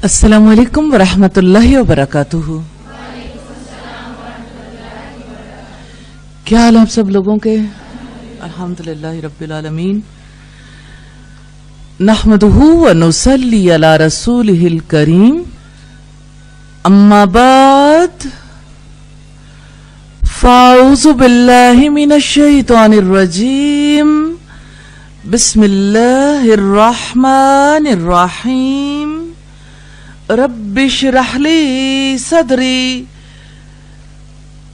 السلام علیکم ورحمۃ اللہ وبرکاتہ۔ کیا حال آپ سب لوگوں کے؟ الحمدللہ رب العالمین، نحمدہ ونصلی علی رسولہ الکریم، اما بعد فاعوذ باللہ من الشیطان الرجیم، بسم اللہ الرحمن الرحیم، رب اشرح لی صدری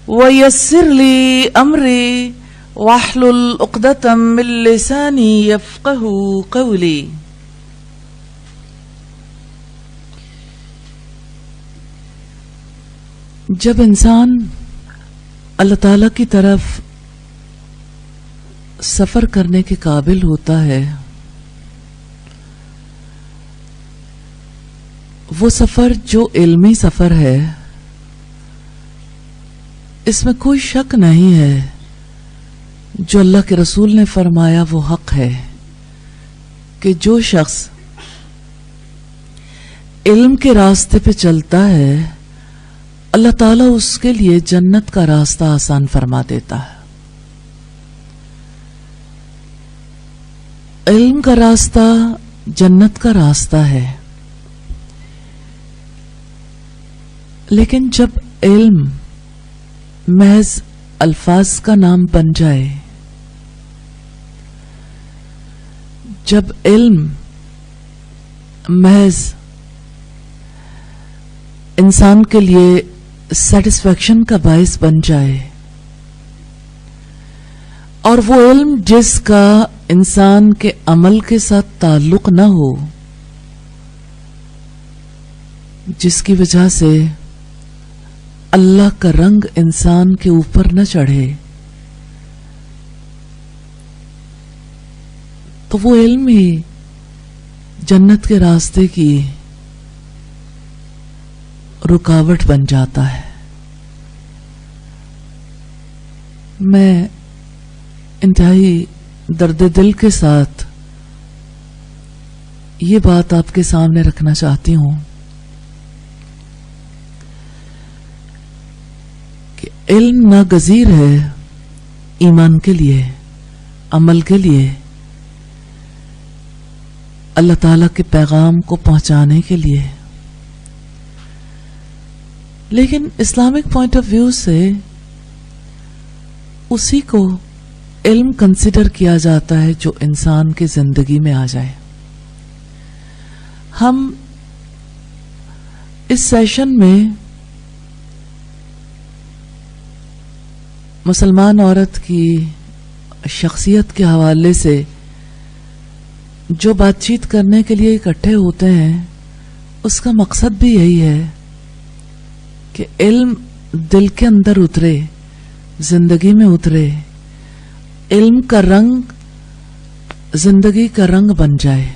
ویسر لی امری واحلل عقدۃ من لسانی یفقہوا قولی۔ جب انسان اللہ تعالی کی طرف سفر کرنے کے قابل ہوتا ہے، وہ سفر جو علمی سفر ہے، اس میں کوئی شک نہیں ہے، جو اللہ کے رسول نے فرمایا وہ حق ہے کہ جو شخص علم کے راستے پہ چلتا ہے، اللہ تعالیٰ اس کے لیے جنت کا راستہ آسان فرما دیتا ہے۔ علم کا راستہ جنت کا راستہ ہے، لیکن جب علم محض الفاظ کا نام بن جائے، جب علم محض انسان کے لیے سیٹسفیکشن کا باعث بن جائے، اور وہ علم جس کا انسان کے عمل کے ساتھ تعلق نہ ہو، جس کی وجہ سے اللہ کا رنگ انسان کے اوپر نہ چڑھے، تو وہ علم ہی جنت کے راستے کی رکاوٹ بن جاتا ہے۔ میں انتہائی درد دل کے ساتھ یہ بات آپ کے سامنے رکھنا چاہتی ہوں کہ علم ناگزیر ہے ایمان کے لیے، عمل کے لیے، اللہ تعالی کے پیغام کو پہنچانے کے لیے، لیکن اسلامک پوائنٹ آف ویو سے اسی کو علم کنسیڈر کیا جاتا ہے جو انسان کی زندگی میں آ جائے۔ ہم اس سیشن میں مسلمان عورت کی شخصیت کے حوالے سے جو بات چیت کرنے کے لیے اکٹھے ہوتے ہیں، اس کا مقصد بھی یہی ہے کہ علم دل کے اندر اترے، زندگی میں اترے، علم کا رنگ زندگی کا رنگ بن جائے،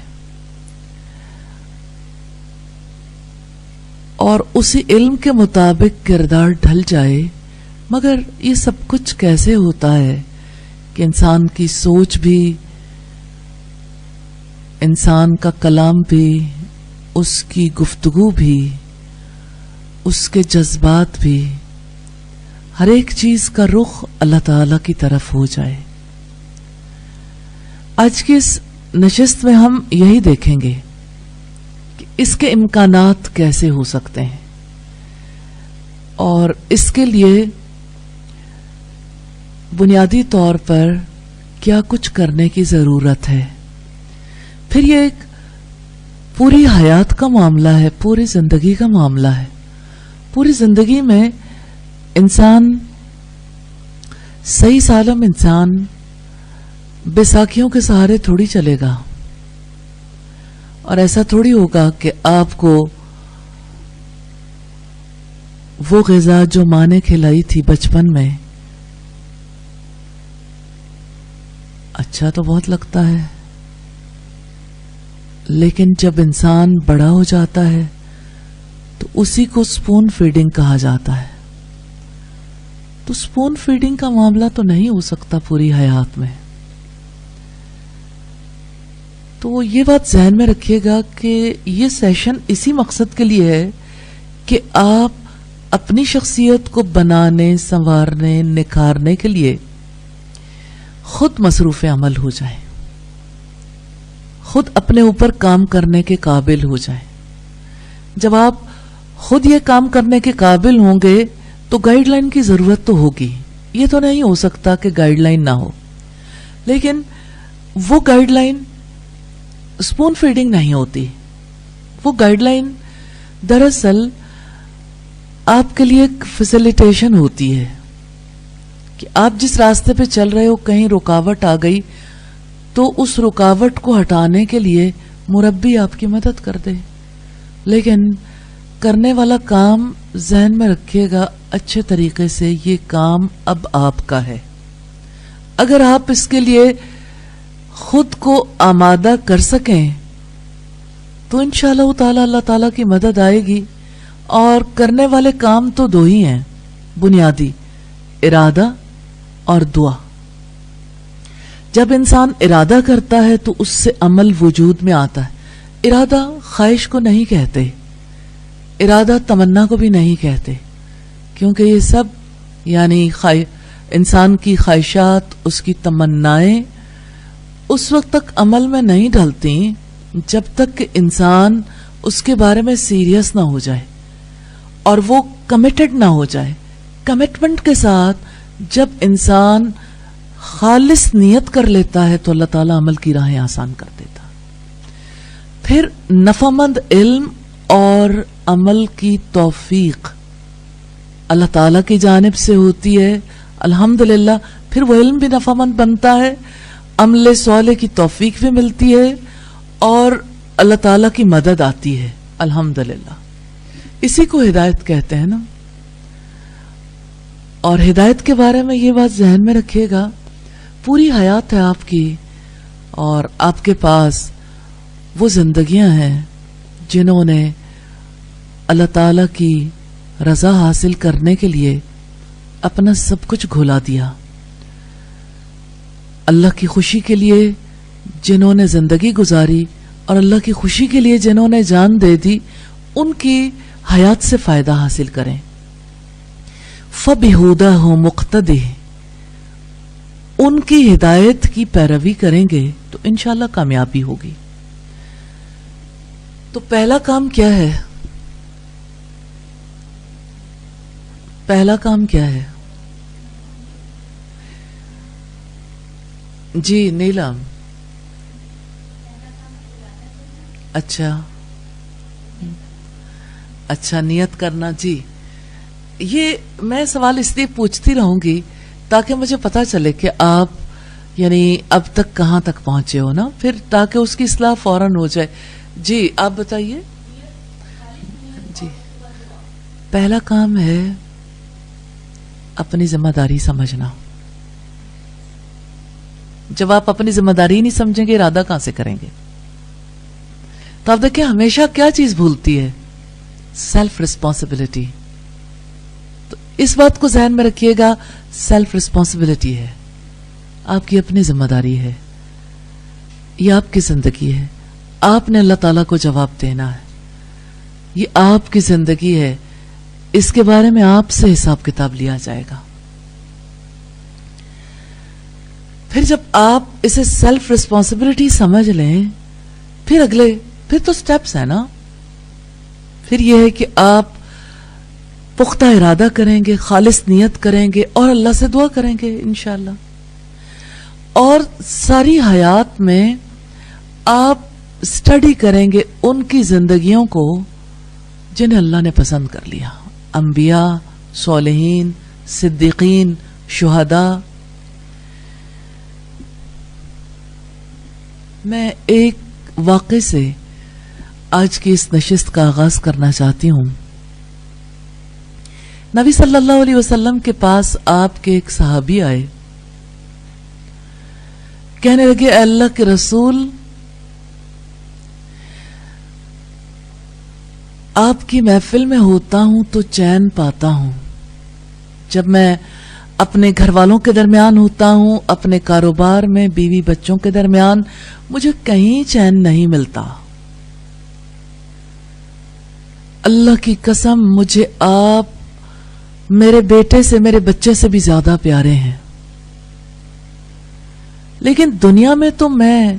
اور اسی علم کے مطابق کردار ڈھل جائے۔ مگر یہ سب کچھ کیسے ہوتا ہے کہ انسان کی سوچ بھی، انسان کا کلام بھی، اس کی گفتگو بھی، اس کے جذبات بھی، ہر ایک چیز کا رخ اللہ تعالی کی طرف ہو جائے۔ آج کی اس نشست میں ہم یہی دیکھیں گے کہ اس کے امکانات کیسے ہو سکتے ہیں، اور اس کے لیے بنیادی طور پر کیا کچھ کرنے کی ضرورت ہے۔ پھر یہ ایک پوری حیات کا معاملہ ہے، پوری زندگی کا معاملہ ہے۔ پوری زندگی میں انسان، صحیح سالم انسان بیساکھیوں کے سہارے تھوڑی چلے گا، اور ایسا تھوڑی ہوگا کہ آپ کو وہ غذا جو ماں نے کھلائی تھی بچپن میں اچھا تو بہت لگتا ہے، لیکن جب انسان بڑا ہو جاتا ہے تو اسی کو سپون فیڈنگ کہا جاتا ہے۔ تو سپون فیڈنگ کا معاملہ تو نہیں ہو سکتا پوری حیات میں۔ تو یہ بات ذہن میں رکھیے گا کہ یہ سیشن اسی مقصد کے لیے ہے کہ آپ اپنی شخصیت کو بنانے، سنوارنے، نکھارنے کے لیے خود مصروف عمل ہو جائیں، خود اپنے اوپر کام کرنے کے قابل ہو جائیں. جب آپ خود یہ کام کرنے کے قابل ہوں گے تو گائیڈ لائن کی ضرورت تو ہوگی. یہ تو نہیں ہو سکتا کہ گائیڈ لائن نہ ہو، لیکن وہ گائیڈ لائن اسپون فیڈنگ نہیں ہوتی. وہ گائیڈ لائن دراصل آپ کے لیے ایک فیسیلیٹیشن ہوتی ہے کہ آپ جس راستے پہ چل رہے ہو کہیں رکاوٹ آ گئی تو اس رکاوٹ کو ہٹانے کے لیے مربی آپ کی مدد کر دے. لیکن کرنے والا کام ذہن میں رکھیے گا اچھے طریقے سے، یہ کام اب آپ کا ہے. اگر آپ اس کے لیے خود کو آمادہ کر سکیں تو انشاءاللہ تعالی اللہ تعالیٰ کی مدد آئے گی. اور کرنے والے کام تو دو ہی ہیں بنیادی، ارادہ اور دعا. جب انسان ارادہ کرتا ہے تو اس سے عمل وجود میں آتا ہے. ارادہ خواہش کو نہیں کہتے، ارادہ تمنا کو بھی نہیں کہتے، کیونکہ یہ سب یعنی انسان کی خواہشات، اس کی تمنائیں اس وقت تک عمل میں نہیں ڈھلتی جب تک کہ انسان اس کے بارے میں سیریس نہ ہو جائے اور وہ کمیٹڈ نہ ہو جائے. کمٹمنٹ کے ساتھ جب انسان خالص نیت کر لیتا ہے تو اللہ تعالیٰ عمل کی راہیں آسان کر دیتا. پھر نفعمند علم اور عمل کی توفیق اللہ تعالیٰ کی جانب سے ہوتی ہے الحمدللہ. پھر وہ علم بھی نفعمند بنتا ہے، عمل صالح کی توفیق بھی ملتی ہے اور اللہ تعالیٰ کی مدد آتی ہے الحمدللہ. اسی کو ہدایت کہتے ہیں نا. اور ہدایت کے بارے میں یہ بات ذہن میں رکھیے گا، پوری حیات ہے آپ کی اور آپ کے پاس وہ زندگیاں ہیں جنہوں نے اللہ تعالیٰ کی رضا حاصل کرنے کے لیے اپنا سب کچھ گھولا دیا. اللہ کی خوشی کے لیے جنہوں نے زندگی گزاری اور اللہ کی خوشی کے لیے جنہوں نے جان دے دی، ان کی حیات سے فائدہ حاصل کریں. فَبِهُدَاهُ مُقْتَدِهْ، ان کی ہدایت کی پیروی کریں گے تو انشاءاللہ کامیابی ہوگی. تو پہلا کام کیا ہے؟ پہلا کام کیا ہے؟ جی نیلم. اچھا نیت کرنا. جی یہ میں سوال اس لیے پوچھتی رہوں گی تاکہ مجھے پتا چلے کہ آپ یعنی اب تک کہاں تک پہنچے ہو نا، پھر تاکہ اس کی اصلاح فوراً ہو جائے. جی آپ بتائیے. جی پہلا کام ہے اپنی ذمہ داری سمجھنا. جب آپ اپنی ذمہ داری نہیں سمجھیں گے ارادہ کہاں سے کریں گے؟ تو آپ دیکھیں ہمیشہ کیا چیز بھولتی ہے؟ Self responsibility. تو اس بات کو ذہن میں رکھیے گا، سیلف ریسپانسبلٹی ہے، آپ کی اپنی ذمہ داری ہے، یہ آپ کی زندگی ہے، آپ نے اللہ تعالیٰ کو جواب دینا ہے، یہ آپ کی زندگی ہے، اس کے بارے میں آپ سے حساب کتاب لیا جائے گا. پھر جب آپ اسے سیلف ریسپانسبلٹی سمجھ لیں پھر تو سٹیپس ہیں نا. پھر یہ ہے کہ آپ پختہ ارادہ کریں گے، خالص نیت کریں گے اور اللہ سے دعا کریں گے انشاءاللہ. اور ساری حیات میں آپ اسٹڈی کریں گے ان کی زندگیوں کو جنہیں اللہ نے پسند کر لیا، انبیاء، صالحین، صدیقین، شہداء. میں ایک واقعے سے آج کی اس نشست کا آغاز کرنا چاہتی ہوں. نبی صلی اللہ علیہ وسلم کے پاس آپ کے ایک صحابی آئے، کہنے لگے اے اللہ کے رسول، آپ کی محفل میں ہوتا ہوں تو چین پاتا ہوں، جب میں اپنے گھر والوں کے درمیان ہوتا ہوں، اپنے کاروبار میں بیوی بچوں کے درمیان مجھے کہیں چین نہیں ملتا۔ اللہ کی قسم مجھے آپ میرے بیٹے سے، میرے بچے سے بھی زیادہ پیارے ہیں، لیکن دنیا میں تو میں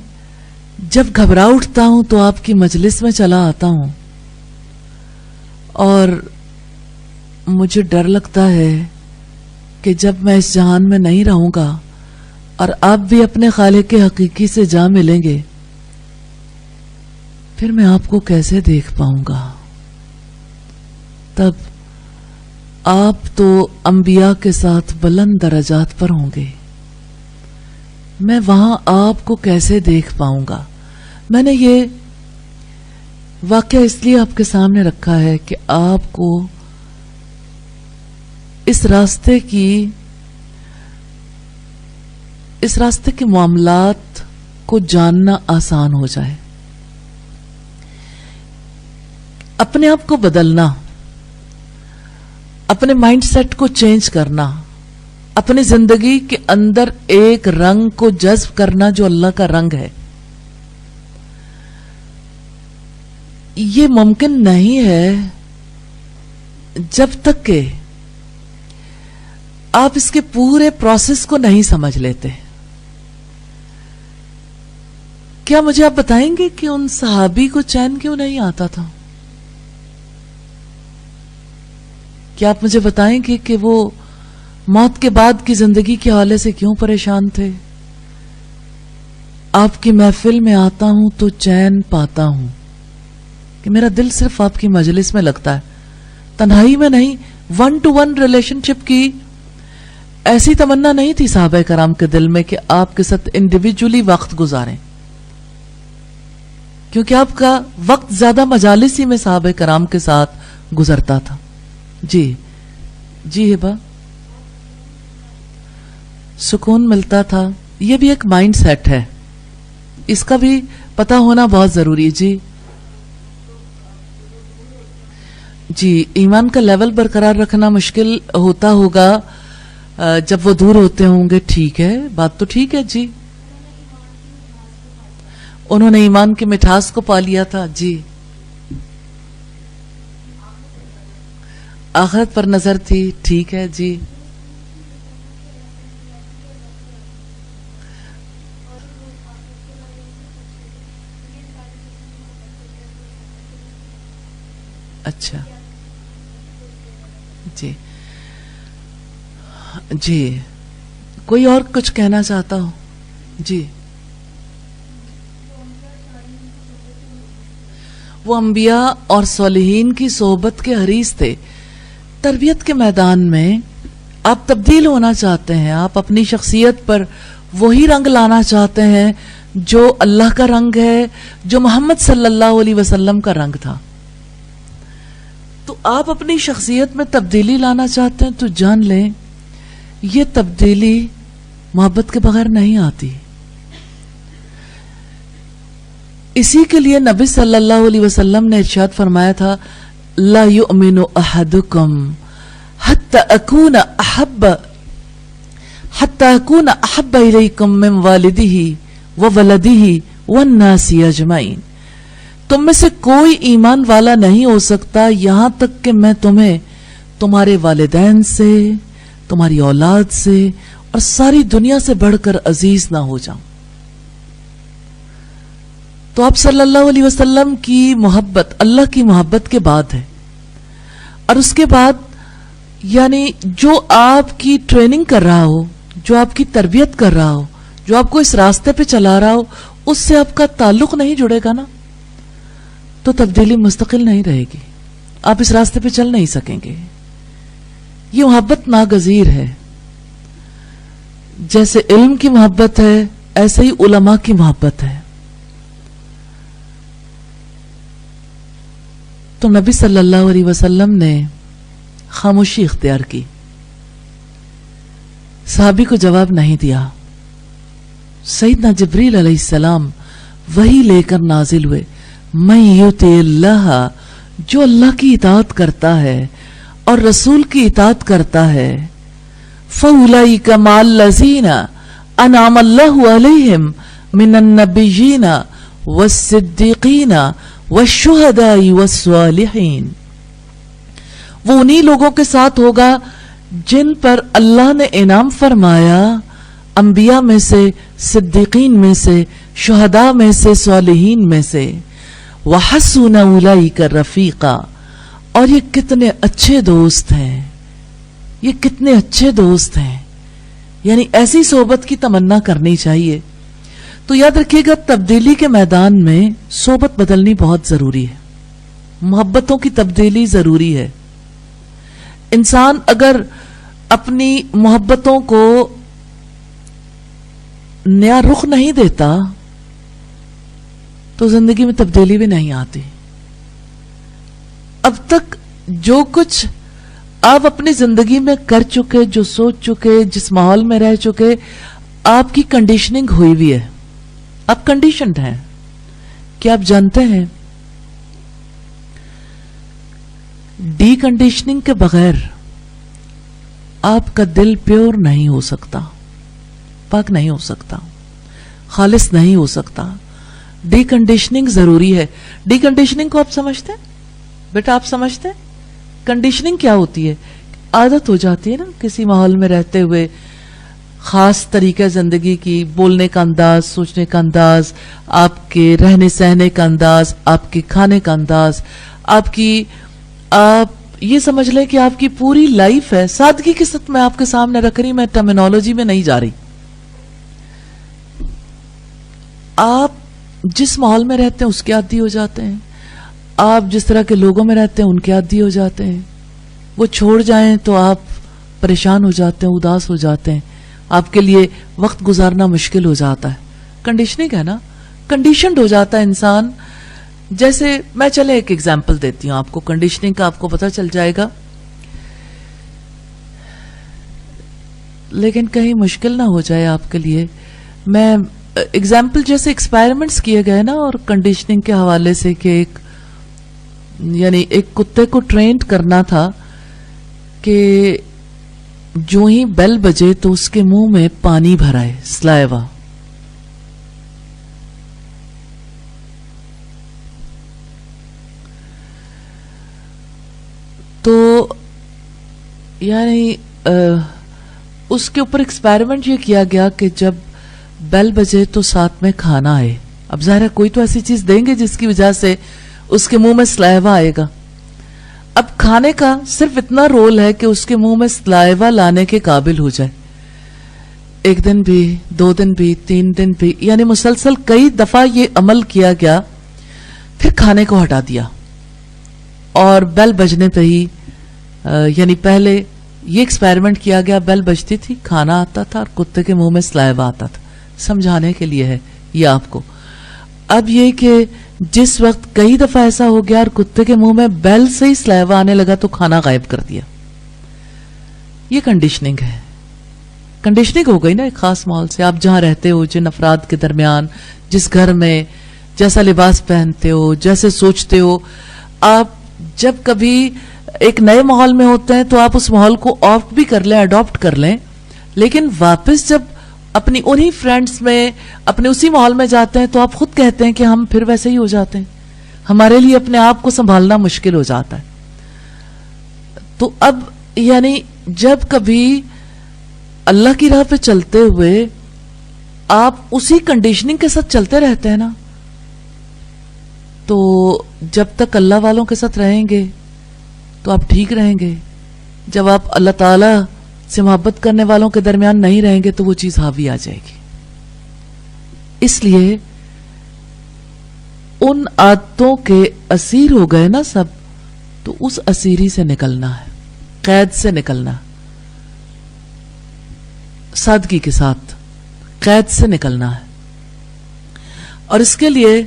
جب گھبرا اٹھتا ہوں تو آپ کی مجلس میں چلا آتا ہوں، اور مجھے ڈر لگتا ہے کہ جب میں اس جہان میں نہیں رہوں گا اور آپ بھی اپنے خالق حقیقی سے جا ملیں گے، پھر میں آپ کو کیسے دیکھ پاؤں گا؟ تب آپ تو انبیاء کے ساتھ بلند درجات پر ہوں گے، میں وہاں آپ کو کیسے دیکھ پاؤں گا؟ میں نے یہ واقعہ اس لیے آپ کے سامنے رکھا ہے کہ آپ کو اس راستے کے معاملات کو جاننا آسان ہو جائے، اپنے آپ کو بدلنا، اپنے مائنڈ سیٹ کو چینج کرنا، اپنی زندگی کے اندر ایک رنگ کو جذب کرنا جو اللہ کا رنگ ہے، یہ ممکن نہیں ہے جب تک کہ آپ اس کے پورے پروسیس کو نہیں سمجھ لیتے۔ کیا مجھے آپ بتائیں گے کہ ان صحابی کو چین کیوں نہیں آتا تھا؟ کیا آپ مجھے بتائیں گے کہ وہ موت کے بعد کی زندگی کے حوالے سے کیوں پریشان تھے؟ آپ کی محفل میں آتا ہوں تو چین پاتا ہوں کہ میرا دل صرف آپ کی مجلس میں لگتا ہے، تنہائی میں نہیں۔ 1-to-1 ریلیشن شپ کی ایسی تمنا نہیں تھی صحابہ کرام کے دل میں کہ آپ کے ساتھ انڈیویجولی وقت گزاریں، کیونکہ آپ کا وقت زیادہ مجالس ہی میں صحابہ کرام کے ساتھ گزرتا تھا۔ جی ہبا، سکون ملتا تھا، یہ بھی ایک مائنڈ سیٹ ہے، اس کا بھی پتہ ہونا بہت ضروری ہے۔ جی ایمان کا لیول برقرار رکھنا مشکل ہوتا ہوگا جب وہ دور ہوتے ہوں گے، ٹھیک ہے، بات تو ٹھیک ہے۔ جی انہوں نے ایمان کی مٹھاس کو پا لیا تھا۔ جی آخرت پر نظر تھی، ٹھیک ہے۔ جی اچھا، جی کوئی اور کچھ کہنا چاہتا ہو؟ جی وہ انبیاء اور صالحین کی صحبت کے حریص تھے۔ تربیت کے میدان میں آپ تبدیل ہونا چاہتے ہیں، آپ اپنی شخصیت پر وہی رنگ لانا چاہتے ہیں جو اللہ کا رنگ ہے، جو محمد صلی اللہ علیہ وسلم کا رنگ تھا، تو آپ اپنی شخصیت میں تبدیلی لانا چاہتے ہیں تو جان لیں یہ تبدیلی محبت کے بغیر نہیں آتی۔ اسی کے لیے نبی صلی اللہ علیہ وسلم نے ارشاد فرمایا تھا، لا یؤمن احدکم حتی اکون احب الیکم من والدہ وولدہ والناس اجمعین۔ تم میں سے کوئی ایمان والا نہیں ہو سکتا یہاں تک کہ میں تمہیں تمہارے والدین سے، تمہاری اولاد سے اور ساری دنیا سے بڑھ کر عزیز نہ ہو جاؤں۔ تو آپ صلی اللہ علیہ وسلم کی محبت اللہ کی محبت کے بعد ہے، اور اس کے بعد یعنی جو آپ کی ٹریننگ کر رہا ہو، جو آپ کی تربیت کر رہا ہو، جو آپ کو اس راستے پہ چلا رہا ہو، اس سے آپ کا تعلق نہیں جڑے گا نا، تو تبدیلی مستقل نہیں رہے گی، آپ اس راستے پہ چل نہیں سکیں گے۔ یہ محبت ناگزیر ہے، جیسے علم کی محبت ہے ایسے ہی علماء کی محبت ہے۔ تو نبی صلی اللہ علیہ وسلم نے خاموشی اختیار کی، صحابی کو جواب نہیں دیا۔ سیدنا جبریل علیہ السلام وحی لے کر نازل ہوئے، من یطع اللہ، جو اللہ کی اطاعت کرتا ہے اور رسول کی اطاعت کرتا ہے، فَأُولَئِكَ مَعَ الَّذِينَ أَنْعَمَ اللَّهُ عَلَيْهِمْ مِنَ النَّبِيِّينَ وَالصِّدِّيقِينَ وَالشُّهَدَاءِ وَالصَّالِحِينَ. وہ انہی لوگوں کے ساتھ ہوگا جن پر اللہ نے انعام فرمایا، انبیاء میں سے، صدیقین میں سے، شہداء میں سے، صالحین میں سے. وَحَسُنَ أُولَئِكَ رَفِيقًا. اور یہ کتنے اچھے دوست ہیں، یہ کتنے اچھے دوست ہیں. یعنی ایسی صحبت کی تمنا کرنی چاہیے. تو یاد رکھیے گا، تبدیلی کے میدان میں صحبت بدلنی بہت ضروری ہے، محبتوں کی تبدیلی ضروری ہے. انسان اگر اپنی محبتوں کو نیا رخ نہیں دیتا تو زندگی میں تبدیلی بھی نہیں آتی. اب تک جو کچھ آپ اپنی زندگی میں کر چکے، جو سوچ چکے، جس ماحول میں رہ چکے، آپ کی کنڈیشننگ ہوئی بھی ہے، آپ کنڈیشنڈ ہیں. کیا آپ جانتے ہیں ڈی کنڈیشننگ کے بغیر آپ کا دل پیور نہیں ہو سکتا، پاک نہیں ہو سکتا، خالص نہیں ہو سکتا. ڈی کنڈیشننگ ضروری ہے. ڈی کنڈیشننگ کو آپ سمجھتے ہیں بیٹا؟ آپ سمجھتے ہیں کنڈیشننگ کیا ہوتی ہے؟ عادت ہو جاتی ہے نا کسی ماحول میں رہتے ہوئے، خاص طریقہ زندگی کی، بولنے کا انداز، سوچنے کا انداز، آپ کے رہنے سہنے کا انداز، آپ کے کھانے کا انداز، آپ یہ سمجھ لیں کہ آپ کی پوری لائف ہے. سادگی کے ساتھ میں آپ کے سامنے رکھ رہی، میں ٹرمینالوجی میں نہیں جا رہی. آپ جس ماحول میں رہتے ہیں اس کے عادی ہو جاتے ہیں، آپ جس طرح کے لوگوں میں رہتے ہیں ان کے عادی ہو جاتے ہیں. وہ چھوڑ جائیں تو آپ پریشان ہو جاتے ہیں، اداس ہو جاتے ہیں، آپ کے لیے وقت گزارنا مشکل ہو جاتا ہے. کنڈیشننگ ہے نا، کنڈیشنڈ ہو جاتا ہے انسان. جیسے میں چلے ایک ایگزامپل دیتی ہوں آپ کو کنڈیشننگ کا، آپ کو پتہ چل جائے گا، لیکن کہیں مشکل نہ ہو جائے آپ کے لیے. میں ایگزامپل جیسے ایکسپیریمنٹس کیے گئے نا اور کنڈیشننگ کے حوالے سے، کہ ایک کتے کو ٹرینڈ کرنا تھا کہ جو ہی بیل بجے تو اس کے منہ میں پانی بھرائے، سلائیوا. تو اس کے اوپر ایکسپیریمنٹ یہ کیا گیا کہ جب بیل بجے تو ساتھ میں کھانا آئے. اب ظاہر ہے کوئی تو ایسی چیز دیں گے جس کی وجہ سے اس کے منہ میں سلائیوا آئے گا. اب کھانے کا صرف اتنا رول ہے کہ اس کے منہ میں سلائیوا لانے کے قابل ہو جائے. ایک دن بھی، 2 دن بھی، 3 دن بھی، یعنی مسلسل کئی دفعہ یہ عمل کیا گیا. پھر کھانے کو ہٹا دیا اور بیل بجنے پہ ہی، پہلے یہ ایکسپیریمنٹ کیا گیا، بیل بجتی تھی، کھانا آتا تھا اور کتے کے منہ میں سلائیوا آتا تھا. سمجھانے کے لیے ہے یہ آپ کو. اب یہ کہ جس وقت کئی دفعہ ایسا ہو گیا اور کتے کے منہ میں بیل سے ہی سلائیوا آنے لگا تو کھانا غائب کر دیا. یہ کنڈیشننگ ہے. کنڈیشننگ ہو گئی نا ایک خاص ماحول سے. آپ جہاں رہتے ہو، جن افراد کے درمیان، جس گھر میں، جیسا لباس پہنتے ہو، جیسے سوچتے ہو. آپ جب کبھی ایک نئے ماحول میں ہوتے ہیں تو آپ اس ماحول کو آپٹ بھی کر لیں، اڈاپٹ کر لیں، لیکن واپس جب اپنی انہی فرینڈز میں، اپنے اسی ماحول میں جاتے ہیں تو آپ خود کہتے ہیں کہ ہم پھر ویسے ہی ہو جاتے ہیں. ہمارے لیے اپنے آپ کو سنبھالنا مشکل ہو جاتا ہے. تو اب جب کبھی اللہ کی راہ پہ چلتے ہوئے آپ اسی کنڈیشننگ کے ساتھ چلتے رہتے ہیں نا، تو جب تک اللہ والوں کے ساتھ رہیں گے تو آپ ٹھیک رہیں گے. جب آپ اللہ تعالی سے محبت کرنے والوں کے درمیان نہیں رہیں گے تو وہ چیز حاوی آ جائے گی. اس لیے ان عادتوں کے اسیر ہو گئے نا سب، تو اس اسیری سے نکلنا ہے، قید سے نکلنا، سادگی کے ساتھ قید سے نکلنا ہے. اور اس کے لیے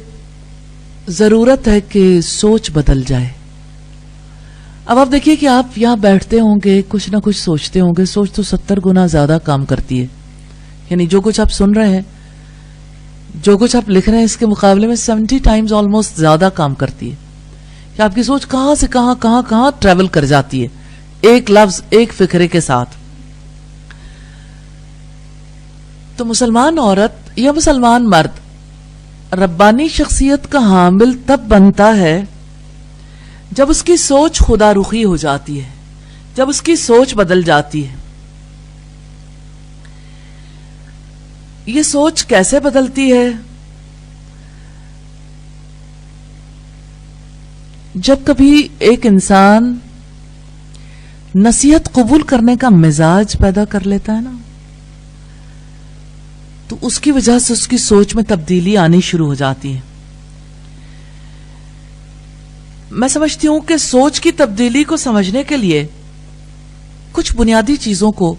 ضرورت ہے کہ سوچ بدل جائے. اب آپ دیکھیے کہ آپ یہاں بیٹھتے ہوں گے، کچھ نہ کچھ سوچتے ہوں گے. سوچ تو 70 گنا زیادہ کام کرتی ہے. جو کچھ آپ سن رہے ہیں، جو کچھ آپ لکھ رہے ہیں، اس کے مقابلے میں 70 ٹائمز آلموسٹ زیادہ کام کرتی ہے. کہ آپ کی سوچ کہاں سے کہاں ٹریول کر جاتی ہے ایک لفظ، ایک فکرے کے ساتھ. تو مسلمان عورت یا مسلمان مرد ربانی شخصیت کا حامل تب بنتا ہے جب اس کی سوچ خدا رخی ہو جاتی ہے، جب اس کی سوچ بدل جاتی ہے۔ یہ سوچ کیسے بدلتی ہے؟ جب کبھی ایک انسان نصیحت قبول کرنے کا مزاج پیدا کر لیتا ہے نا، تو اس کی وجہ سے اس کی سوچ میں تبدیلی آنی شروع ہو جاتی ہے۔ میں سمجھتی ہوں کہ سوچ کی تبدیلی کو سمجھنے کے لیے کچھ بنیادی چیزوں کو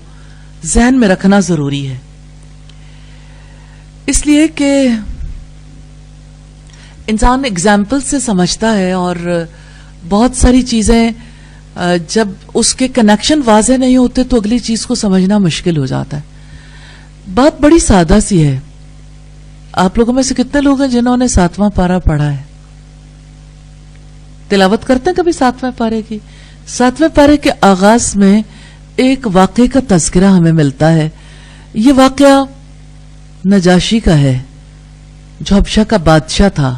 ذہن میں رکھنا ضروری ہے، اس لیے کہ انسان اگزامپل سے سمجھتا ہے، اور بہت ساری چیزیں جب اس کے کنیکشن واضح نہیں ہوتے تو اگلی چیز کو سمجھنا مشکل ہو جاتا ہے۔ بات بڑی سادہ سی ہے۔ آپ لوگوں میں سے کتنے لوگ ہیں جنہوں نے 7واں پارہ پڑھا ہے؟ تلاوت کرتے ہیں کبھی 7ویں پارے کی؟ 7ویں پارے کے آغاز میں ایک واقعے کا تذکرہ ہمیں ملتا ہے۔ یہ واقعہ نجاشی کا ہے، جو حبشہ کا بادشاہ تھا،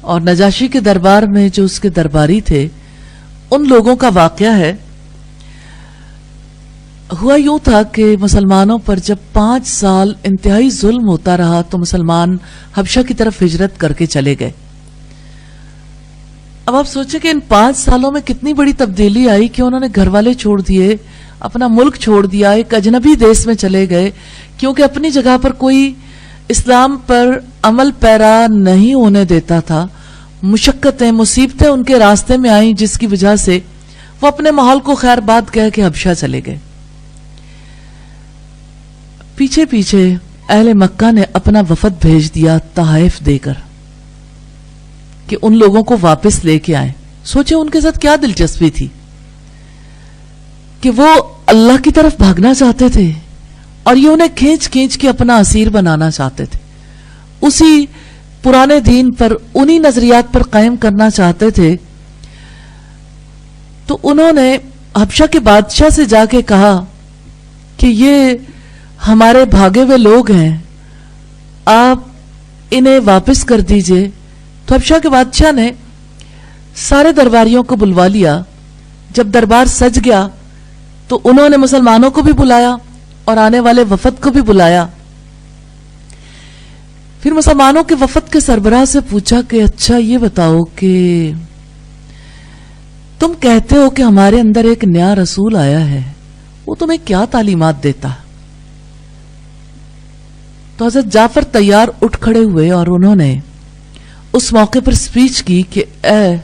اور نجاشی کے دربار میں جو اس کے درباری تھے ان لوگوں کا واقعہ ہے۔ ہوا یوں تھا کہ مسلمانوں پر جب 5 سال انتہائی ظلم ہوتا رہا تو مسلمان حبشہ کی طرف ہجرت کر کے چلے گئے۔ اب آپ سوچیں کہ ان 5 سالوں میں کتنی بڑی تبدیلی آئی کہ انہوں نے گھر والے چھوڑ دیے، اپنا ملک چھوڑ دیا، ایک اجنبی دیش میں چلے گئے، کیونکہ اپنی جگہ پر کوئی اسلام پر عمل پیرا نہیں ہونے دیتا تھا۔ مشقتیں، مصیبتیں ان کے راستے میں آئیں، جس کی وجہ سے وہ اپنے ماحول کو خیر بات کہہ کے حبشہ چلے گئے۔ پیچھے پیچھے اہل مکہ نے اپنا وفد بھیج دیا تحائف دے کر کہ ان لوگوں کو واپس لے کے آئیں۔ سوچیں ان کے ساتھ کیا دلچسپی تھی کہ وہ اللہ کی طرف بھاگنا چاہتے تھے اور یہ انہیں کھینچ کھینچ کے اپنا اسیر بنانا چاہتے تھے، اسی پرانے دین پر، انہی نظریات پر قائم کرنا چاہتے تھے۔ تو انہوں نے حبشہ کے بادشاہ سے جا کے کہا کہ یہ ہمارے بھاگے ہوئے لوگ ہیں، آپ انہیں واپس کر دیجئے۔ تو حبشہ کے بادشاہ نے سارے درباریوں کو بلوا لیا۔ جب دربار سج گیا تو انہوں نے مسلمانوں کو بھی بلایا اور آنے والے وفد کو بھی بلایا۔ پھر مسلمانوں کے وفد کے سربراہ سے پوچھا کہ اچھا یہ بتاؤ کہ تم کہتے ہو کہ ہمارے اندر ایک نیا رسول آیا ہے، وہ تمہیں کیا تعلیمات دیتا ہے؟ تو حضرت جعفر تیار اٹھ کھڑے ہوئے اور انہوں نے اس موقع پر سپیچ کی کہ اے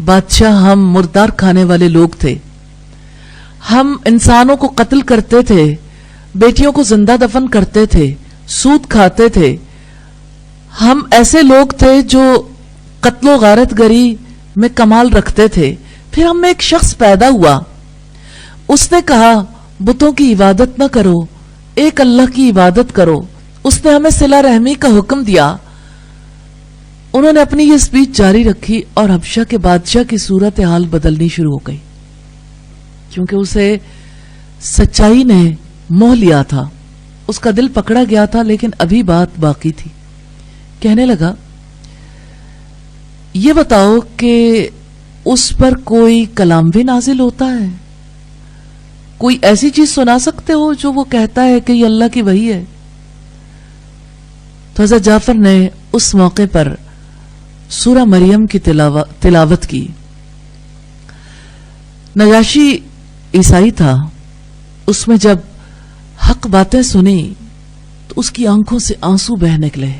بادشاہ، ہم مردار کھانے والے لوگ تھے، ہم انسانوں کو قتل کرتے تھے، بیٹیوں کو زندہ دفن کرتے تھے، سود کھاتے تھے، ہم ایسے لوگ تھے جو قتل و غارت گری میں کمال رکھتے تھے۔ پھر ہم میں ایک شخص پیدا ہوا، اس نے کہا بتوں کی عبادت نہ کرو، ایک اللہ کی عبادت کرو، اس نے ہمیں صلہ رحمی کا حکم دیا۔ انہوں نے اپنی یہ سپیچ جاری رکھی اور حبشہ کے بادشاہ کی صورتحال بدلنی شروع ہو گئی، کیونکہ اسے سچائی نے موہ لیا تھا، اس کا دل پکڑا گیا تھا، لیکن ابھی بات باقی تھی۔ کہنے لگا یہ بتاؤ کہ اس پر کوئی کلام بھی نازل ہوتا ہے؟ کوئی ایسی چیز سنا سکتے ہو جو وہ کہتا ہے کہ یہ اللہ کی وحی ہے؟ تو حضرت جعفر نے اس موقع پر سورہ مریم کی تلاوت کی۔ نجاشی عیسائی تھا، اس میں جب حق باتیں سنی تو اس کی آنکھوں سے آنسو بہہ نکلے،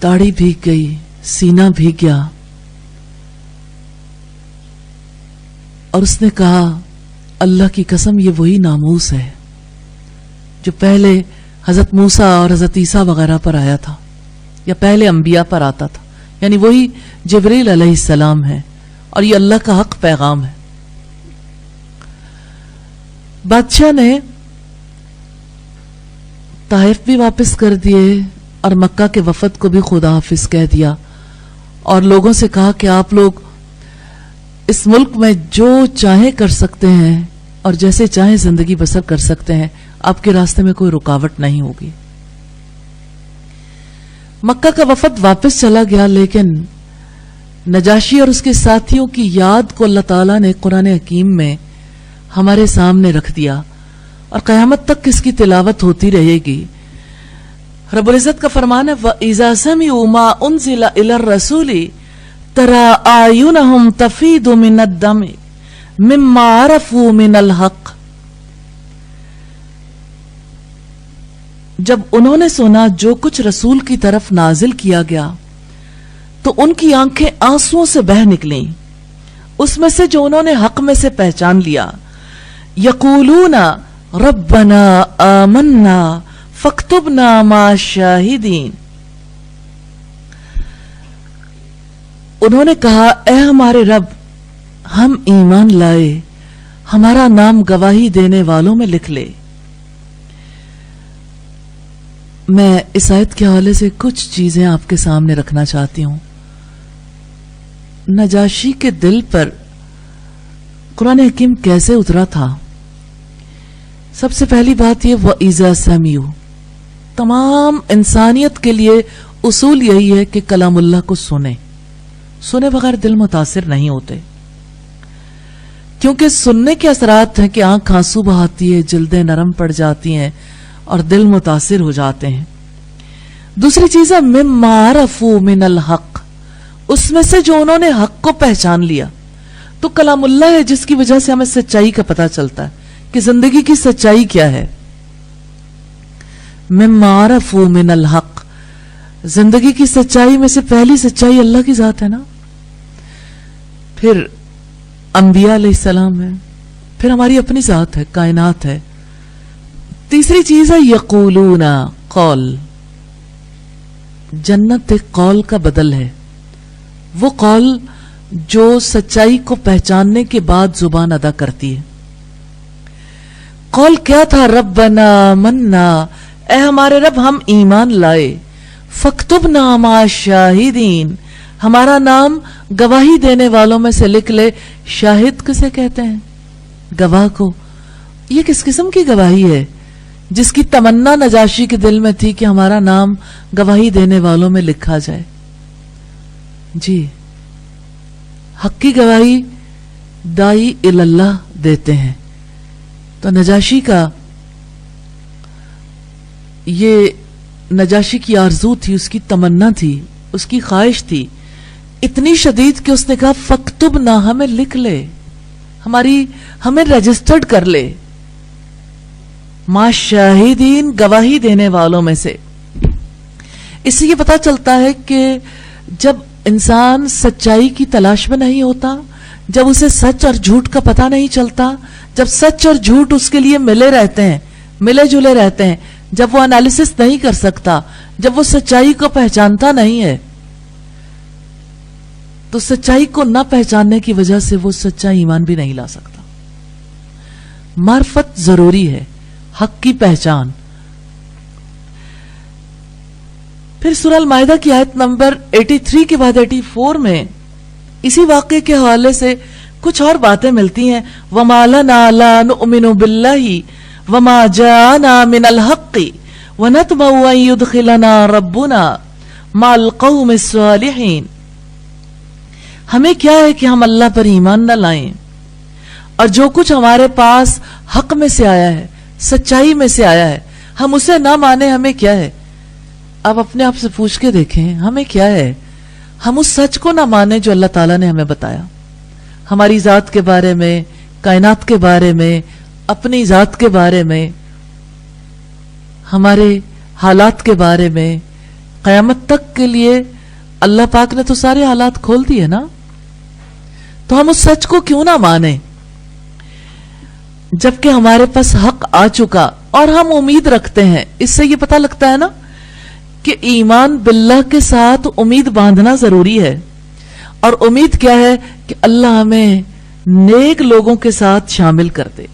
داڑھی بھیگ گئی، سینہ بھیگ گیا، اور اس نے کہا اللہ کی قسم یہ وہی ناموس ہے جو پہلے حضرت موسیٰ اور حضرت عیسیٰ وغیرہ پر آیا تھا، یا پہلے انبیاء پر آتا تھا، یعنی وہی جبریل علیہ السلام ہے، اور یہ اللہ کا حق پیغام ہے۔ بادشاہ نے طائف بھی واپس کر دیے اور مکہ کے وفد کو بھی خدا حافظ کہہ دیا، اور لوگوں سے کہا کہ آپ لوگ اس ملک میں جو چاہیں کر سکتے ہیں اور جیسے چاہیں زندگی بسر کر سکتے ہیں، آپ کے راستے میں کوئی رکاوٹ نہیں ہوگی۔ مکہ کا وفد واپس چلا گیا، لیکن نجاشی اور اس کے ساتھیوں کی یاد کو اللہ تعالیٰ نے قرآن حکیم میں ہمارے سامنے رکھ دیا اور قیامت تک اس کی تلاوت ہوتی رہے گی۔ رب العزت کا فرمان ہے وَإِذَا سَمِعُوا مَا أُنزِلَ إِلَى الرَّسُولِ تَرَىٰ أَعْيُنَهُمْ تَفِيضُ مِنَ الدَّمْعِ مِمَّا عَرَفُوا مِنَ الْحَقِّ، جب انہوں نے سنا جو کچھ رسول کی طرف نازل کیا گیا تو ان کی آنکھیں آنسوؤں سے بہہ نکلیں، اس میں سے جو انہوں نے حق میں سے پہچان لیا۔ یقولون ربنا آمنا فاکتبنا مع الشاہدین، انہوں نے کہا اے ہمارے رب ہم ایمان لائے، ہمارا نام گواہی دینے والوں میں لکھ لے۔ میں اس آیت کے حوالے سے کچھ چیزیں آپ کے سامنے رکھنا چاہتی ہوں۔ نجاشی کے دل پر قرآن حکیم کیسے اترا تھا؟ سب سے پہلی بات یہ وَإِذَا سَمِعُوا، تمام انسانیت کے لیے اصول یہی ہے کہ کلام اللہ کو سنے بغیر دل متاثر نہیں ہوتے، کیونکہ سننے کے اثرات ہیں کہ آنکھ آنسو بہاتی ہے، جلدیں نرم پڑ جاتی ہیں اور دل متاثر ہو جاتے ہیں۔ دوسری چیز ہے مِمَّا عَرَفُوا مِنَ الْحَقِّ، اس میں سے جو انہوں نے حق کو پہچان لیا۔ تو کلام اللہ ہے جس کی وجہ سے ہمیں سچائی کا پتہ چلتا ہے کہ زندگی کی سچائی کیا ہے۔ مِمَّا عَرَفُوا مِنَ الْحَقِّ، زندگی کی سچائی میں سے پہلی سچائی اللہ کی ذات ہے نا، پھر انبیاء علیہ السلام ہے، پھر ہماری اپنی ذات ہے، کائنات ہے۔ تیسری چیز ہے یقولون، قول، جنت ایک قول کا بدل ہے، وہ قول جو سچائی کو پہچاننے کے بعد زبان ادا کرتی ہے۔ قول کیا تھا؟ ربنا آمنا، اے ہمارے رب ہم ایمان لائے، فاکتبنا مع الشاہدین، ہمارا نام گواہی دینے والوں میں سے لکھ لے۔ شاہد کسے کہتے ہیں؟ گواہ کو۔ یہ کس قسم کی گواہی ہے جس کی تمنا نجاشی کے دل میں تھی کہ ہمارا نام گواہی دینے والوں میں لکھا جائے؟ جی، حق کی گواہی دائی اللہ دیتے ہیں۔ تو نجاشی کا یہ نجاشی کی آرزو تھی، اس کی تمنا تھی، اس کی خواہش تھی اتنی شدید کہ اس نے کہا فاکتبنا، ہمیں لکھ لے، ہمیں رجسٹرڈ کر لے، مع شاہدین، گواہی دینے والوں میں سے۔ اس سے یہ پتا چلتا ہے کہ جب انسان سچائی کی تلاش میں نہیں ہوتا، جب اسے سچ اور جھوٹ کا پتہ نہیں چلتا، جب سچ اور جھوٹ اس کے لیے ملے جلے رہتے ہیں، جب وہ انالیسس نہیں کر سکتا، جب وہ سچائی کو پہچانتا نہیں ہے، تو سچائی کو نہ پہچاننے کی وجہ سے وہ سچا ایمان بھی نہیں لا سکتا۔ معرفت ضروری ہے، حق کی پہچان۔ پھر سورہ المائدہ کی آیت نمبر 83 کے بعد 84 میں اسی واقعے کے حوالے سے کچھ اور باتیں ملتی ہیں۔ وَمَا لَنَا لَا نُؤْمِنُ بِاللَّهِ وَمَا جَاءَنَا مِنَ الْحَقِّ وَنَطْمَعُ أَن يُدْخِلَنَا رَبُّنَا مَعَ الْقَوْمِ الصَّالِحِينَ، ہمیں کیا ہے کہ ہم اللہ پر ایمان نہ لائیں، اور جو کچھ ہمارے پاس حق میں سے آیا ہے، سچائی میں سے آیا ہے، ہم اسے نہ مانیں، ہمیں کیا ہے؟ آپ اپنے آپ سے پوچھ کے دیکھیں، ہمیں کیا ہے؟ ہم اس سچ کو نہ مانیں جو اللہ تعالیٰ نے ہمیں بتایا، ہماری ذات کے بارے میں، کائنات کے بارے میں، اپنی ذات کے بارے میں، ہمارے حالات کے بارے میں۔ قیامت تک کے لیے اللہ پاک نے تو سارے حالات کھول دیے نا، تو ہم اس سچ کو کیوں نہ مانیں جبکہ ہمارے پاس حق آ چکا اور ہم امید رکھتے ہیں۔ اس سے یہ پتہ لگتا ہے نا کہ ایمان باللہ کے ساتھ امید باندھنا ضروری ہے، اور امید کیا ہے کہ اللہ ہمیں نیک لوگوں کے ساتھ شامل کر دے،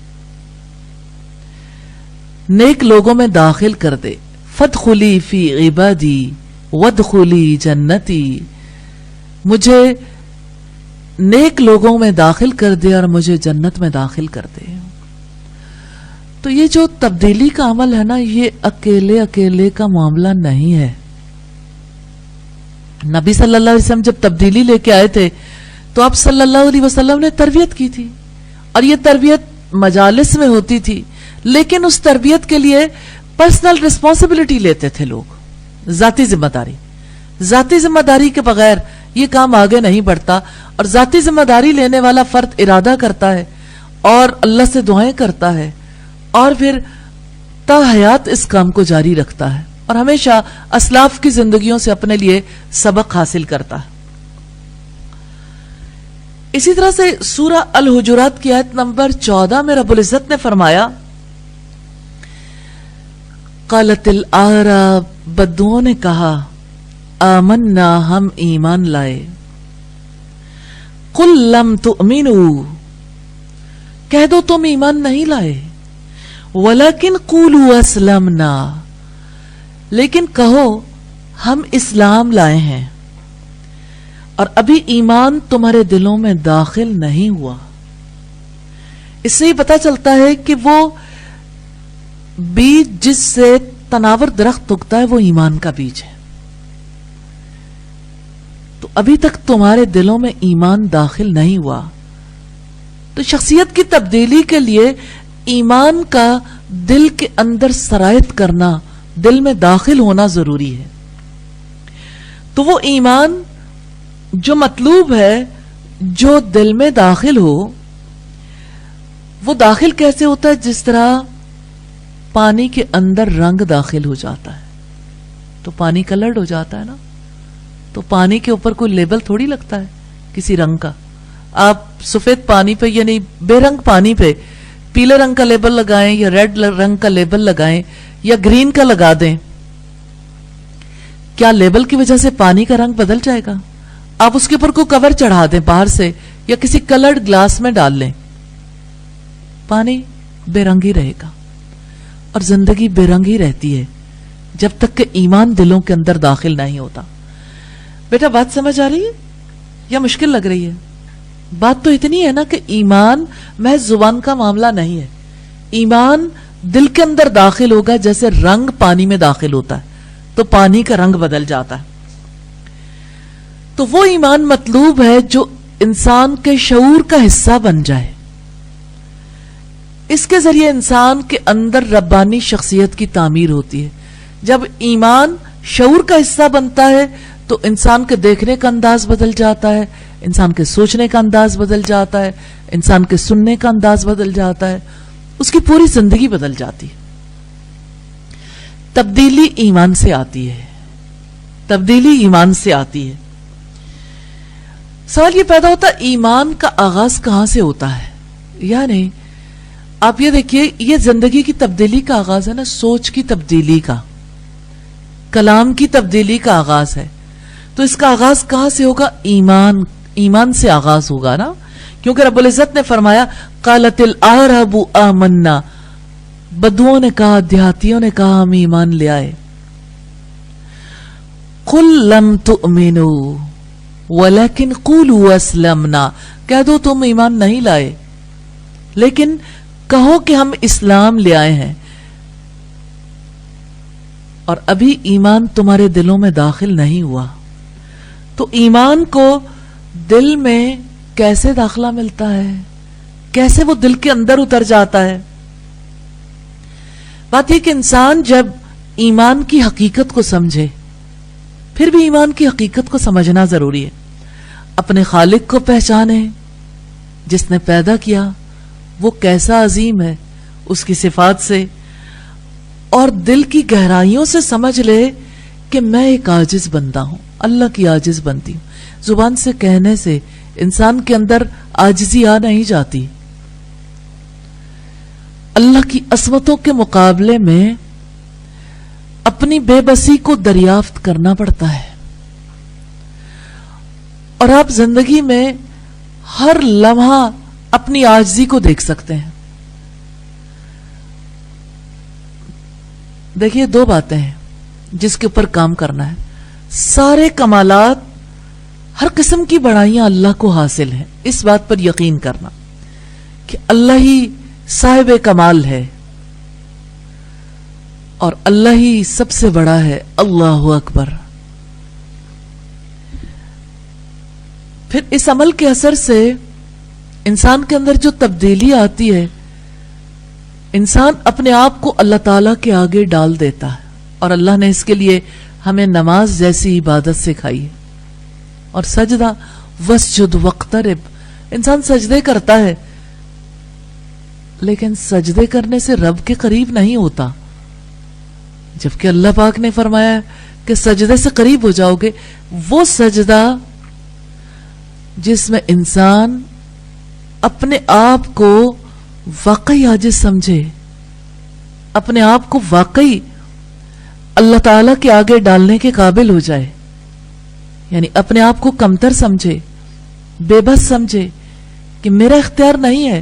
نیک لوگوں میں داخل کر دے۔ فادخلی فی عبادی وادخلی جنتی، مجھے نیک لوگوں میں داخل کر دے اور مجھے جنت میں داخل کر دے۔ تو یہ جو تبدیلی کا عمل ہے نا، یہ اکیلے اکیلے کا معاملہ نہیں ہے. نبی صلی اللہ علیہ وسلم جب تبدیلی لے کے آئے تھے تو آپ صلی اللہ علیہ وسلم نے تربیت کی تھی، اور یہ تربیت مجالس میں ہوتی تھی، لیکن اس تربیت کے لیے پرسنل ریسپانسبلٹی لیتے تھے لوگ، ذاتی ذمہ داری کے بغیر یہ کام آگے نہیں بڑھتا. اور ذاتی ذمہ داری لینے والا فرد ارادہ کرتا ہے اور اللہ سے دعائیں کرتا ہے، اور پھر تا حیات اس کام کو جاری رکھتا ہے، اور ہمیشہ اسلاف کی زندگیوں سے اپنے لیے سبق حاصل کرتا ہے. اسی طرح سے سورہ الحجرات کی آیت نمبر 14 میں رب العزت نے فرمایا، قالت الاعراب، بدوؤں نے کہا، آمنا، ہم ایمان لائے. قل لم تؤمنوا، کہہ دو تم ایمان نہیں لائے. ولکن قولوا اسلمنا، لیکن کہو ہم اسلام لائے ہیں، اور ابھی ایمان تمہارے دلوں میں داخل نہیں ہوا. اس سے یہ پتا چلتا ہے کہ وہ بیج جس سے تناور درخت اگتا ہے وہ ایمان کا بیج ہے. تو ابھی تک تمہارے دلوں میں ایمان داخل نہیں ہوا. تو شخصیت کی تبدیلی کے لیے ایمان کا دل کے اندر سرایت کرنا، دل میں داخل ہونا ضروری ہے. تو وہ ایمان جو مطلوب ہے، جو دل میں داخل ہو، وہ داخل کیسے ہوتا ہے؟ جس طرح پانی کے اندر رنگ داخل ہو جاتا ہے تو پانی کلرڈ ہو جاتا ہے نا. تو پانی کے اوپر کوئی لیبل تھوڑی لگتا ہے کسی رنگ کا. آپ سفید پانی پہ یعنی بے رنگ پانی پہ پیلے رنگ کا لیبل لگائیں یا ریڈ رنگ کا لیبل لگائیں یا گرین کا لگا دیں، کیا لیبل کی وجہ سے پانی کا رنگ بدل جائے گا؟ آپ اس کے اوپر کوئی کور چڑھا دیں باہر سے یا کسی کلرڈ گلاس میں ڈال لیں، پانی بے رنگ ہی رہے گا. اور زندگی بے رنگ ہی رہتی ہے جب تک کہ ایمان دلوں کے اندر داخل نہیں ہوتا. بیٹا بات سمجھ آ رہی ہے یا مشکل لگ رہی ہے؟ بات تو اتنی ہے نا کہ ایمان محض زبان کا معاملہ نہیں ہے. ایمان دل کے اندر داخل ہوگا جیسے رنگ پانی میں داخل ہوتا ہے تو پانی کا رنگ بدل جاتا ہے. تو وہ ایمان مطلوب ہے جو انسان کے شعور کا حصہ بن جائے. اس کے ذریعے انسان کے اندر ربانی شخصیت کی تعمیر ہوتی ہے. جب ایمان شعور کا حصہ بنتا ہے تو انسان کے دیکھنے کا انداز بدل جاتا ہے، انسان کے سوچنے کا انداز بدل جاتا ہے، انسان کے سننے کا انداز بدل جاتا ہے، اس کی پوری زندگی بدل جاتی ہے. تبدیلی ایمان سے آتی ہے، تبدیلی ایمان سے آتی ہے. سوال یہ پیدا ہوتا ہے ایمان کا آغاز کہاں سے ہوتا ہے؟ یعنی آپ یہ دیکھیے، یہ زندگی کی تبدیلی کا آغاز ہے نا، سوچ کی تبدیلی کا، کلام کی تبدیلی کا آغاز ہے. تو اس کا آغاز کہاں سے ہوگا؟ ایمان سے آغاز ہوگا نا، کیونکہ رب العزت نے فرمایا قالت الاعراب آمنا، بدوؤں نے کہا، دیہاتیوں نے کہا ہم ایمان لے آئے. قل لم تؤمنوا ولکن قولوا اسلمنا، کہہ دو تم ایمان نہیں لائے لیکن کہو کہ ہم اسلام لے آئے ہیں، اور ابھی ایمان تمہارے دلوں میں داخل نہیں ہوا. تو ایمان کو دل میں کیسے داخلہ ملتا ہے؟ کیسے وہ دل کے اندر اتر جاتا ہے؟ بات یہ کہ انسان جب ایمان کی حقیقت کو سمجھے، پھر بھی ایمان کی حقیقت کو سمجھنا ضروری ہے. اپنے خالق کو پہچانے، جس نے پیدا کیا وہ کیسا عظیم ہے اس کی صفات سے، اور دل کی گہرائیوں سے سمجھ لے کہ میں ایک عاجز بندہ ہوں، اللہ کی عاجز بندی ہوں. زبان سے کہنے سے انسان کے اندر عاجزی آ نہیں جاتی. اللہ کی عظمتوں کے مقابلے میں اپنی بے بسی کو دریافت کرنا پڑتا ہے. اور آپ زندگی میں ہر لمحہ اپنی عاجزی کو دیکھ سکتے ہیں. دیکھیے دو باتیں ہیں جس کے اوپر کام کرنا ہے. سارے کمالات، ہر قسم کی بڑائیاں اللہ کو حاصل ہیں. اس بات پر یقین کرنا کہ اللہ ہی صاحب کمال ہے، اور اللہ ہی سب سے بڑا ہے. اللہ اکبر. پھر اس عمل کے اثر سے انسان کے اندر جو تبدیلی آتی ہے، انسان اپنے آپ کو اللہ تعالیٰ کے آگے ڈال دیتا ہے. اور اللہ نے اس کے لیے ہمیں نماز جیسی عبادت سکھائی ہے. اور سجدہ وسجد واقترب، انسان سجدے کرتا ہے لیکن سجدے کرنے سے رب کے قریب نہیں ہوتا، جبکہ اللہ پاک نے فرمایا کہ سجدے سے قریب ہو جاؤ گے. وہ سجدہ جس میں انسان اپنے آپ کو واقعی عاجز سمجھے، اپنے آپ کو واقعی اللہ تعالیٰ کے آگے ڈالنے کے قابل ہو جائے، یعنی اپنے آپ کو کمتر سمجھے، بے بس سمجھے کہ میرا اختیار نہیں ہے.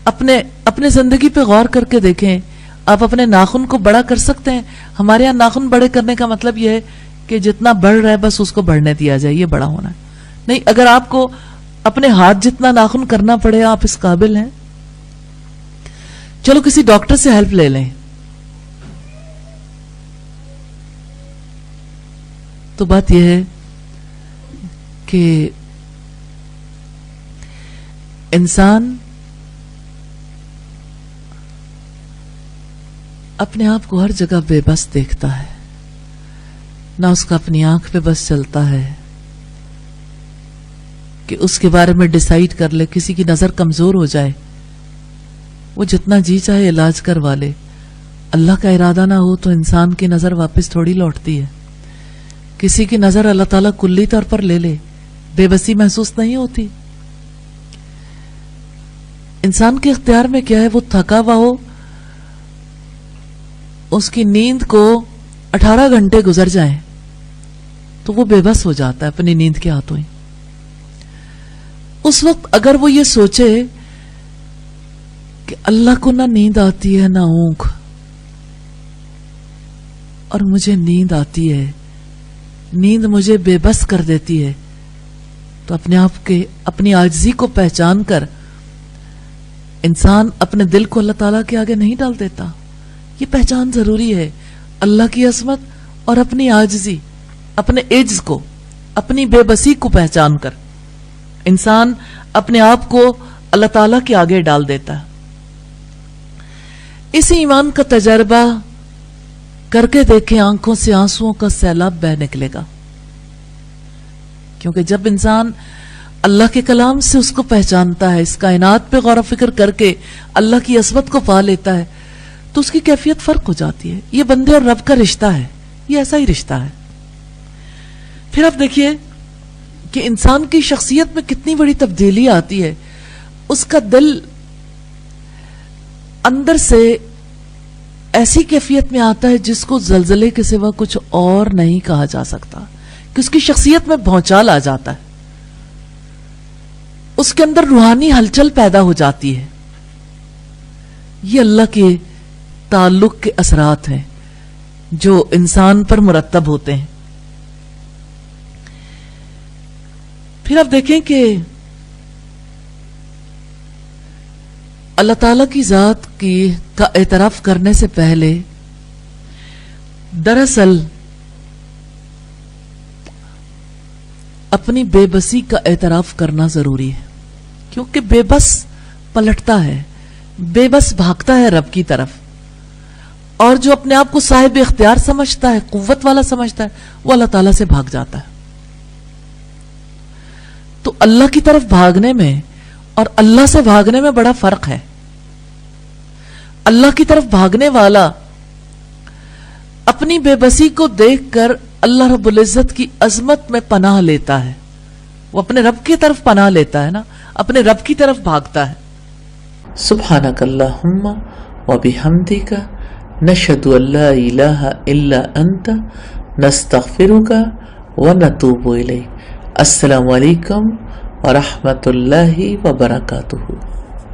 اپنے زندگی پہ غور کر کے دیکھیں. آپ اپنے ناخن کو بڑا کر سکتے ہیں. ہمارے یہاں ناخن بڑے کرنے کا مطلب یہ ہے کہ جتنا بڑھ رہا ہے بس اس کو بڑھنے دیا جائے، یہ بڑا ہونا ہے. نہیں، اگر آپ کو اپنے ہاتھ جتنا ناخن کرنا پڑے آپ اس قابل ہیں. چلو کسی ڈاکٹر سے ہیلپ لے لیں. تو بات یہ ہے کہ انسان اپنے آپ کو ہر جگہ بے بس دیکھتا ہے، نہ اس کا اپنی آنکھ پہ بس چلتا ہے کہ اس کے بارے میں ڈیسائیڈ کر لے. کسی کی نظر کمزور ہو جائے، وہ جتنا جی چاہے علاج کروا لے. اللہ کا ارادہ نہ ہو تو انسان کی نظر واپس تھوڑی لوٹتی ہے. کسی کی نظر اللہ تعالیٰ کلی طور پر لے لے، بے بسی محسوس نہیں ہوتی. انسان کے اختیار میں کیا ہے؟ وہ تھکا ہوا ہو، اس کی نیند کو 18 گھنٹے گزر جائیں تو وہ بے بس ہو جاتا ہے اپنی نیند کے ہاتھوں ہی. اس وقت اگر وہ یہ سوچے کہ اللہ کو نہ نیند آتی ہے نہ اونگ، اور مجھے نیند آتی ہے، نیند مجھے بے بس کر دیتی ہے، تو اپنے آپ کے اپنی عاجزی کو پہچان کر انسان اپنے دل کو اللہ تعالیٰ کے آگے نہیں ڈال دیتا. یہ پہچان ضروری ہے، اللہ کی عظمت اور اپنی عاجزی، اپنے عجز کو، اپنی بے بسی کو پہچان کر انسان اپنے آپ کو اللہ تعالیٰ کے آگے ڈال دیتا ہے. اسی ایمان کا تجربہ کر کے دیکھیں، آنکھوں سے آنسوؤں کا سیلاب بہہ نکلے گا. کیونکہ جب انسان اللہ کے کلام سے اس کو پہچانتا ہے، اس کائنات پہ غور و فکر کر کے اللہ کی عظمت کو پا لیتا ہے، تو اس کی کیفیت فرق ہو جاتی ہے. یہ بندے اور رب کا رشتہ ہے، یہ ایسا ہی رشتہ ہے. پھر آپ دیکھیے کہ انسان کی شخصیت میں کتنی بڑی تبدیلی آتی ہے. اس کا دل اندر سے ایسی کیفیت میں آتا ہے جس کو زلزلے کے سوا کچھ اور نہیں کہا جا سکتا، کہ اس کی شخصیت میں بھونچال آ جاتا ہے، اس کے اندر روحانی ہلچل پیدا ہو جاتی ہے. یہ اللہ کے تعلق کے اثرات ہیں جو انسان پر مرتب ہوتے ہیں. پھر آپ دیکھیں کہ اللہ تعالی کی ذات کا اعتراف کرنے سے پہلے دراصل اپنی بے بسی کا اعتراف کرنا ضروری ہے. کیونکہ بے بس پلٹتا ہے، بے بس بھاگتا ہے رب کی طرف، اور جو اپنے آپ کو صاحب اختیار سمجھتا ہے، قوت والا سمجھتا ہے، وہ اللہ تعالیٰ سے بھاگ جاتا ہے. تو اللہ کی طرف بھاگنے میں اور اللہ سے بھاگنے میں بڑا فرق ہے. اللہ کی طرف بھاگنے والا اپنی بے بسی کو دیکھ کر اللہ رب العزت کی عظمت میں پناہ لیتا ہے، وہ اپنے رب کی طرف پناہ لیتا ہے نا، اپنے رب کی طرف بھاگتا ہے. سبحانک اللہم و بحمدک نشہد ان لا الہ الا انت نستغفرک و نتوب الیک. السلام علیکم ورحمۃ اللہ وبرکاتہ.